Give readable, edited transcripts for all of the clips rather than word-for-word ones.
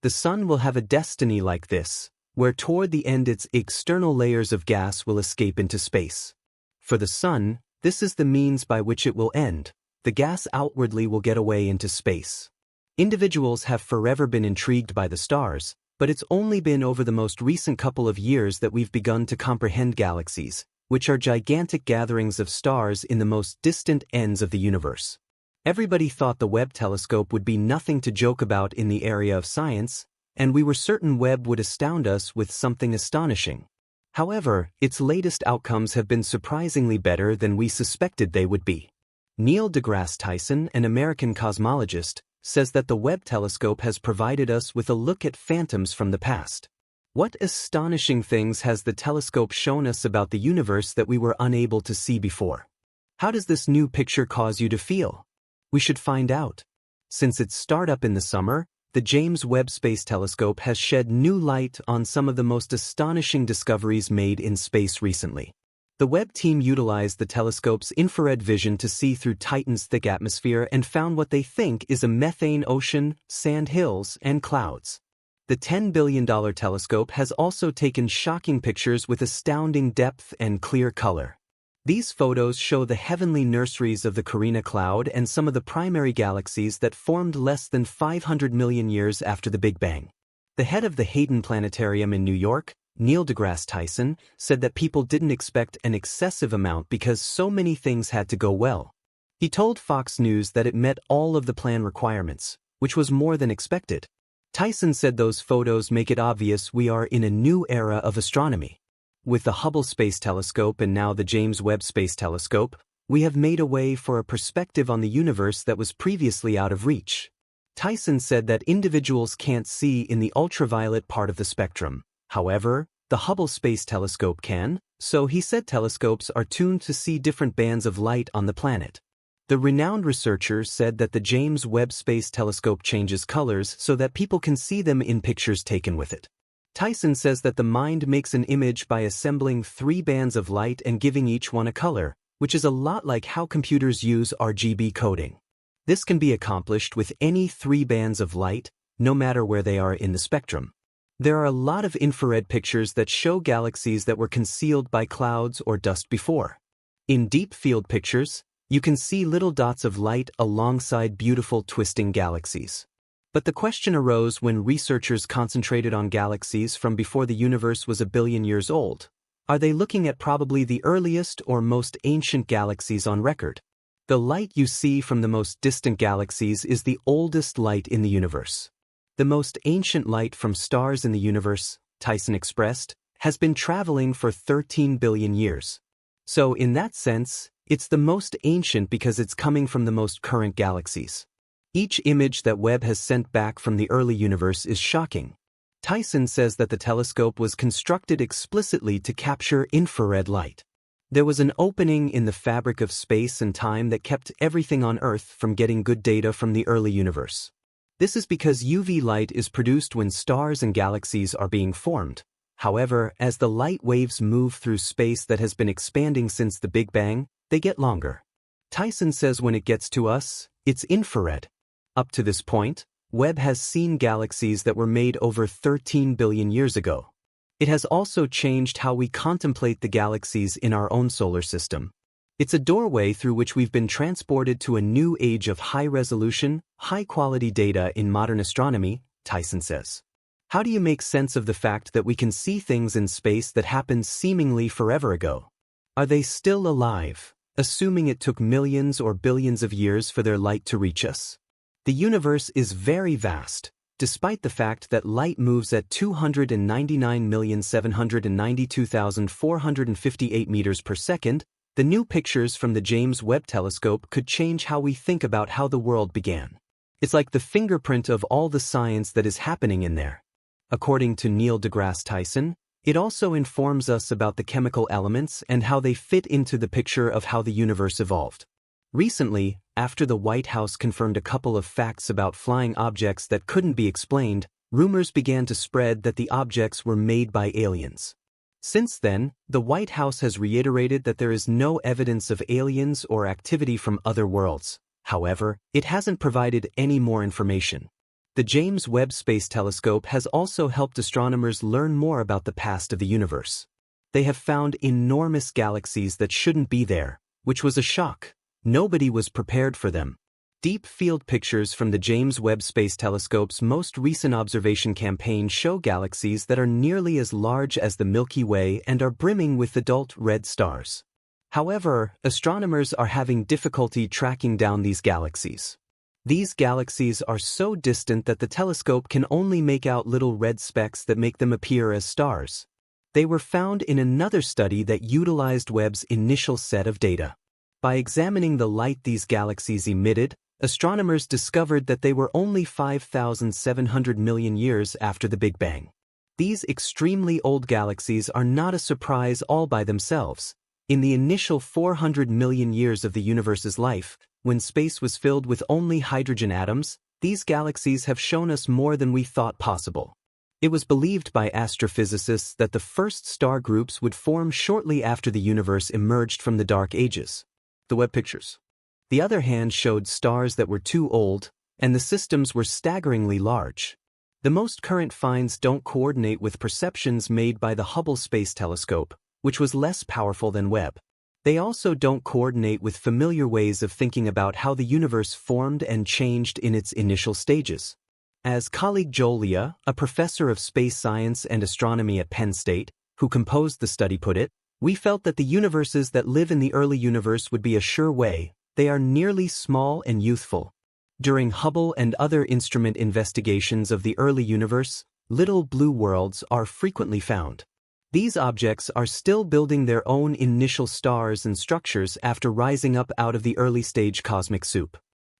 The Sun will have a destiny like this, where toward the end its external layers of gas will escape into space. For the Sun, this is the means by which it will end. The gas outwardly will get away into space. Individuals have forever been intrigued by the stars, but it's only been over the most recent couple of years that we've begun to comprehend galaxies, which are gigantic gatherings of stars in the most distant ends of the universe. Everybody thought the Webb telescope would be nothing to joke about in the area of science, and we were certain Webb would astound us with something astonishing. However, its latest outcomes have been surprisingly better than we suspected they would be. Neil deGrasse Tyson, an American cosmologist, says that the Webb telescope has provided us with a look at phantoms from the past. What astonishing things has the telescope shown us about the universe that we were unable to see before? How does this new picture cause you to feel? We should find out. Since its startup in the summer, the James Webb Space Telescope has shed new light on some of the most astonishing discoveries made in space recently. The Webb team utilized the telescope's infrared vision to see through Titan's thick atmosphere and found what they think is a methane ocean, sand hills, and clouds. The $10 billion telescope has also taken shocking pictures with astounding depth and clear color. These photos show the heavenly nurseries of the Carina Cloud and some of the primary galaxies that formed less than 500 million years after the Big Bang. The head of the Hayden Planetarium in New York, Neil deGrasse Tyson, said that people didn't expect an excessive amount because so many things had to go well. He told Fox News that it met all of the plan requirements, which was more than expected. Tyson said those photos make it obvious we are in a new era of astronomy. With the Hubble Space Telescope and now the James Webb Space Telescope, we have made a way for a perspective on the universe that was previously out of reach. Tyson said that individuals can't see in the ultraviolet part of the spectrum. However, the Hubble Space Telescope can, so he said telescopes are tuned to see different bands of light on the planet. The renowned researcher said that the James Webb Space Telescope changes colors so that people can see them in pictures taken with it. Tyson says that the mind makes an image by assembling 3 bands of light and giving each one a color, which is a lot like how computers use RGB coding. This can be accomplished with any 3 bands of light, no matter where they are in the spectrum. There are a lot of infrared pictures that show galaxies that were concealed by clouds or dust before. In deep field pictures, you can see little dots of light alongside beautiful twisting galaxies. But the question arose when researchers concentrated on galaxies from before the universe was 1 billion years old. Are they looking at probably the earliest or most ancient galaxies on record? The light you see from the most distant galaxies is the oldest light in the universe. The most ancient light from stars in the universe, Tyson expressed, has been traveling for 13 billion years. So in that sense, it's the most ancient because it's coming from the most current galaxies. Each image that Webb has sent back from the early universe is shocking. Tyson says that the telescope was constructed explicitly to capture infrared light. There was an opening in the fabric of space and time that kept everything on Earth from getting good data from the early universe. This is because UV light is produced when stars and galaxies are being formed. However, as the light waves move through space that has been expanding since the Big Bang, they get longer. Tyson says when it gets to us, it's infrared. Up to this point, Webb has seen galaxies that were made over 13 billion years ago. It has also changed how we contemplate the galaxies in our own solar system. It's a doorway through which we've been transported to a new age of high-resolution, high-quality data in modern astronomy, Tyson says. How do you make sense of the fact that we can see things in space that happened seemingly forever ago? Are they still alive, assuming it took millions or billions of years for their light to reach us? The universe is very vast. Despite the fact that light moves at 299,792,458 meters per second, the new pictures from the James Webb Telescope could change how we think about how the world began. It's like the fingerprint of all the science that is happening in there. According to Neil deGrasse Tyson, it also informs us about the chemical elements and how they fit into the picture of how the universe evolved. Recently, after the White House confirmed a couple of facts about flying objects that couldn't be explained, rumors began to spread that the objects were made by aliens. Since then, the White House has reiterated that there is no evidence of aliens or activity from other worlds. However, it hasn't provided any more information. The James Webb Space Telescope has also helped astronomers learn more about the past of the universe. They have found enormous galaxies that shouldn't be there, which was a shock. Nobody was prepared for them. Deep field pictures from the James Webb Space Telescope's most recent observation campaign show galaxies that are nearly as large as the Milky Way and are brimming with adult red stars. However, astronomers are having difficulty tracking down these galaxies. These galaxies are so distant that the telescope can only make out little red specks that make them appear as stars. They were found in another study that utilized Webb's initial set of data. By examining the light these galaxies emitted, astronomers discovered that they were only 5,700 million years after the Big Bang. These extremely old galaxies are not a surprise all by themselves. In the initial 400 million years of the universe's life, when space was filled with only hydrogen atoms, these galaxies have shown us more than we thought possible. It was believed by astrophysicists that the first star groups would form shortly after the universe emerged from the Dark Ages. The Webb pictures. The other hand showed stars that were too old, and the systems were staggeringly large. The most current finds don't coordinate with perceptions made by the Hubble Space Telescope, which was less powerful than Webb. They also don't coordinate with familiar ways of thinking about how the universe formed and changed in its initial stages. As colleague Joel Leah, a professor of space science and astronomy at Penn State, who composed the study put it, we felt that the universes that live in the early universe would be a sure way. They are nearly small and youthful. During Hubble and other instrument investigations of the early universe, little blue worlds are frequently found. These objects are still building their own initial stars and structures after rising up out of the early-stage cosmic soup.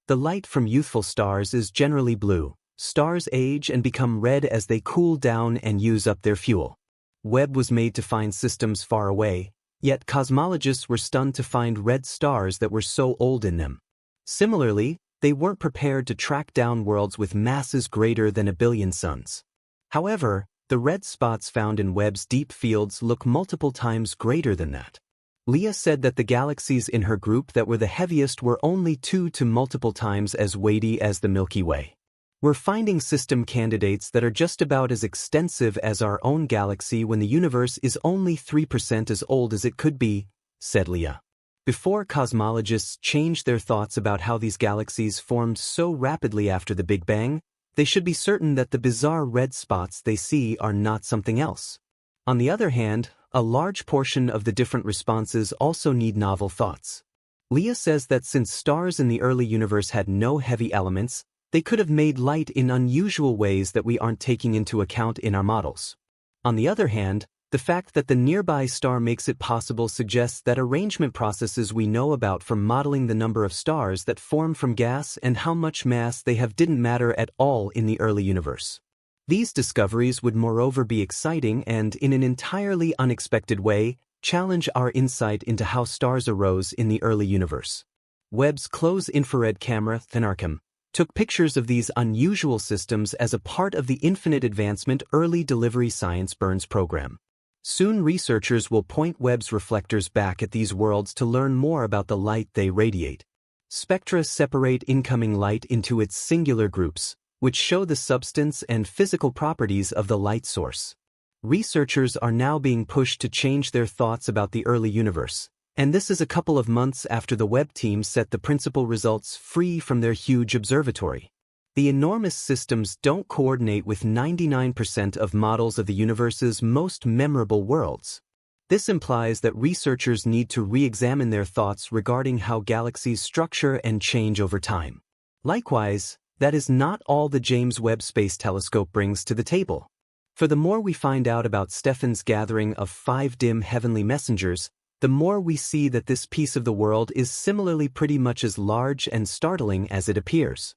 The light from youthful stars is generally blue. Stars age and become red as they cool down and use up their fuel. Webb was made to find systems far away, yet cosmologists were stunned to find red stars that were so old in them. Similarly, they weren't prepared to track down worlds with masses greater than 1 billion suns. However, the red spots found in Webb's deep fields look multiple times greater than that. Leah said that the galaxies in her group that were the heaviest were only 2 to multiple times as weighty as the Milky Way. We're finding system candidates that are just about as extensive as our own galaxy when the universe is only 3% as old as it could be, said Leah. Before cosmologists change their thoughts about how these galaxies formed so rapidly after the Big Bang, they should be certain that the bizarre red spots they see are not something else. On the other hand, a large portion of the different responses also need novel thoughts. Leah says that since stars in the early universe had no heavy elements, they could have made light in unusual ways that we aren't taking into account in our models. On the other hand, the fact that the nearby star makes it possible suggests that arrangement processes we know about from modeling the number of stars that form from gas and how much mass they have didn't matter at all in the early universe. These discoveries would moreover be exciting and, in an entirely unexpected way, challenge our insight into how stars arose in the early universe. Webb's close-infrared camera, Thenarcam, took pictures of these unusual systems as a part of the Infinite Advancement Early Delivery Science Burns program. Soon researchers will point Webb's reflectors back at these worlds to learn more about the light they radiate. Spectra separate incoming light into its singular groups, which show the substance and physical properties of the light source. Researchers are now being pushed to change their thoughts about the early universe, and this is a couple of months after the Webb team set the principal results free from their huge observatory. The enormous systems don't coordinate with 99% of models of the universe's most memorable worlds. This implies that researchers need to re-examine their thoughts regarding how galaxies structure and change over time. Likewise, that is not all the James Webb Space Telescope brings to the table. For the more we find out about Stephan's gathering of 5 dim heavenly messengers, the more we see that this piece of the world is similarly pretty much as large and startling as it appears.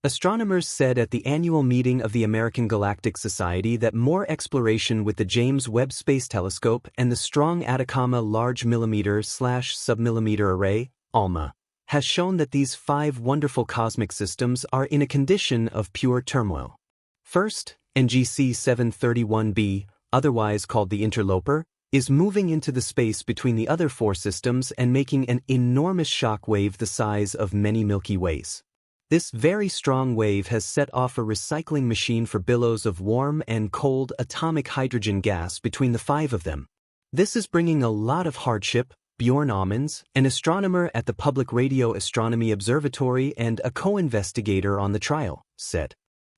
Astronomers said at the annual meeting of the American Galactic Society that more exploration with the James Webb Space Telescope and the Strong Atacama Large Millimeter/Submillimeter Array, ALMA, has shown that these 5 wonderful cosmic systems are in a condition of pure turmoil. First, NGC 731b, otherwise called the Interloper, is moving into the space between the other 4 systems and making an enormous shock wave the size of many Milky Ways. This very strong wave has set off a recycling machine for billows of warm and cold atomic hydrogen gas between the five of them. This is bringing a lot of hardship. Bjorn Ammons, an astronomer at the Public Radio Astronomy Observatory and a co-investigator on the trial, said.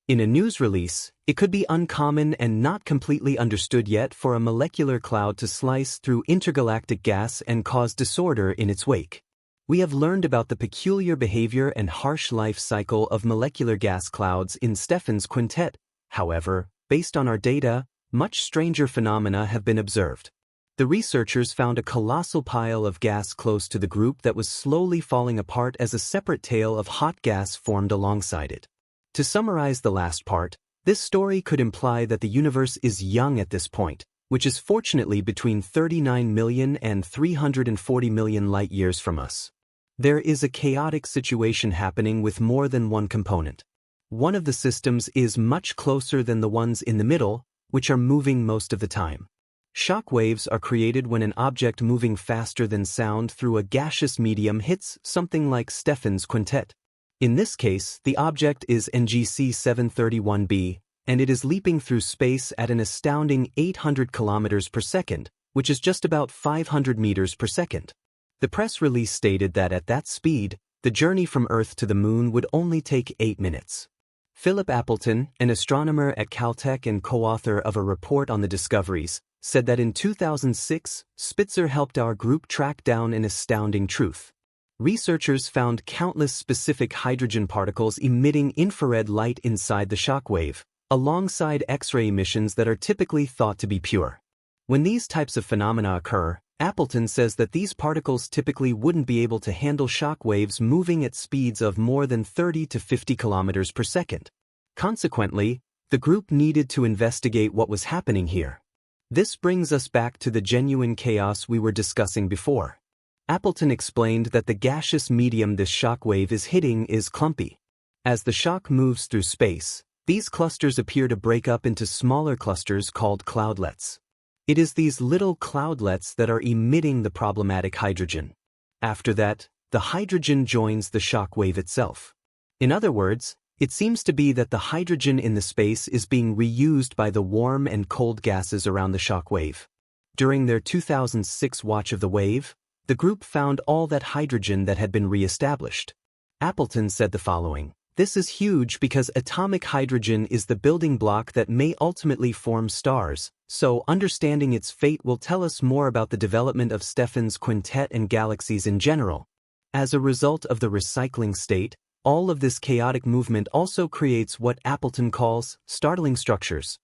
In a news release, it could be uncommon and not completely understood yet for a molecular cloud to slice through intergalactic gas and cause disorder in its wake. We have learned about the peculiar behavior and harsh life cycle of molecular gas clouds in Stephan's quintet. However, based on our data, much stranger phenomena have been observed. The researchers found a colossal pile of gas close to the group that was slowly falling apart as a separate tail of hot gas formed alongside it. To summarize the last part, this story could imply that the universe is young at this point, which is fortunately between 39 million and 340 million light-years from us. There is a chaotic situation happening with more than one component. One of the systems is much closer than the ones in the middle, which are moving most of the time. Shock waves are created when an object moving faster than sound through a gaseous medium hits something like Stephan's quintet. In this case, the object is NGC 731b, and it is leaping through space at an astounding 800 kilometers per second, which is just about 500 meters per second. The press release stated that at that speed, the journey from Earth to the Moon would only take 8 minutes. Philip Appleton, an astronomer at Caltech and co-author of a report on the discoveries, said that in 2006, Spitzer helped our group track down an astounding truth. Researchers found countless specific hydrogen particles emitting infrared light inside the shock wave, alongside X-ray emissions that are typically thought to be pure. When these types of phenomena occur, Appleton says that these particles typically wouldn't be able to handle shock waves moving at speeds of more than 30 to 50 kilometers per second. Consequently, the group needed to investigate what was happening here. This brings us back to the genuine chaos we were discussing before. Appleton explained that the gaseous medium this shock wave is hitting is clumpy. As the shock moves through space, these clusters appear to break up into smaller clusters called cloudlets. It is these little cloudlets that are emitting the problematic hydrogen. After that, the hydrogen joins the shock wave itself. In other words, it seems to be that the hydrogen in the space is being reused by the warm and cold gases around the shock wave. During their 2006 watch of the wave, the group found all that hydrogen that had been re-established. Appleton said the following: "This is huge because atomic hydrogen is the building block that may ultimately form stars, so understanding its fate will tell us more about the development of Stephan's quintet and galaxies in general. As a result of the recycling state, all of this chaotic movement also creates what Appleton calls startling structures.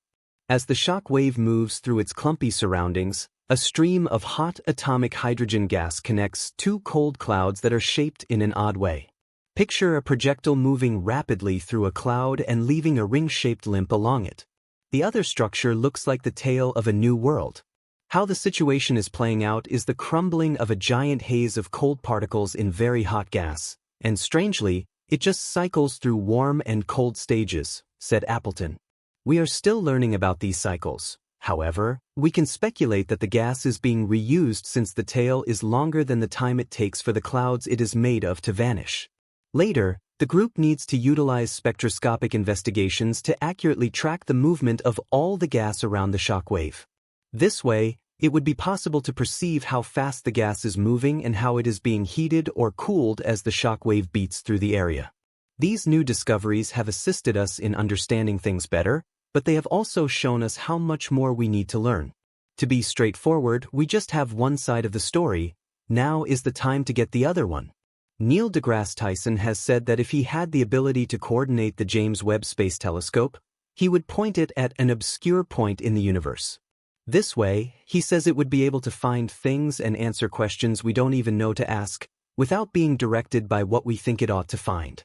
As the shock wave moves through its clumpy surroundings, a stream of hot atomic hydrogen gas connects two cold clouds that are shaped in an odd way. Picture a projectile moving rapidly through a cloud and leaving a ring-shaped limp along it. The other structure looks like the tail of a new world. How the situation is playing out is the crumbling of a giant haze of cold particles in very hot gas, and strangely, it just cycles through warm and cold stages," said Appleton. "We are still learning about these cycles. However, we can speculate that the gas is being reused since the tail is longer than the time it takes for the clouds it is made of to vanish. Later, the group needs to utilize spectroscopic investigations to accurately track the movement of all the gas around the shock wave. This way, it would be possible to perceive how fast the gas is moving and how it is being heated or cooled as the shock wave beats through the area. These new discoveries have assisted us in understanding things better, but they have also shown us how much more we need to learn. To be straightforward, we just have one side of the story. Now is the time to get the other one." Neil deGrasse Tyson has said that if he had the ability to coordinate the James Webb Space Telescope, he would point it at an obscure point in the universe. This way, he says it would be able to find things and answer questions we don't even know to ask, without being directed by what we think it ought to find.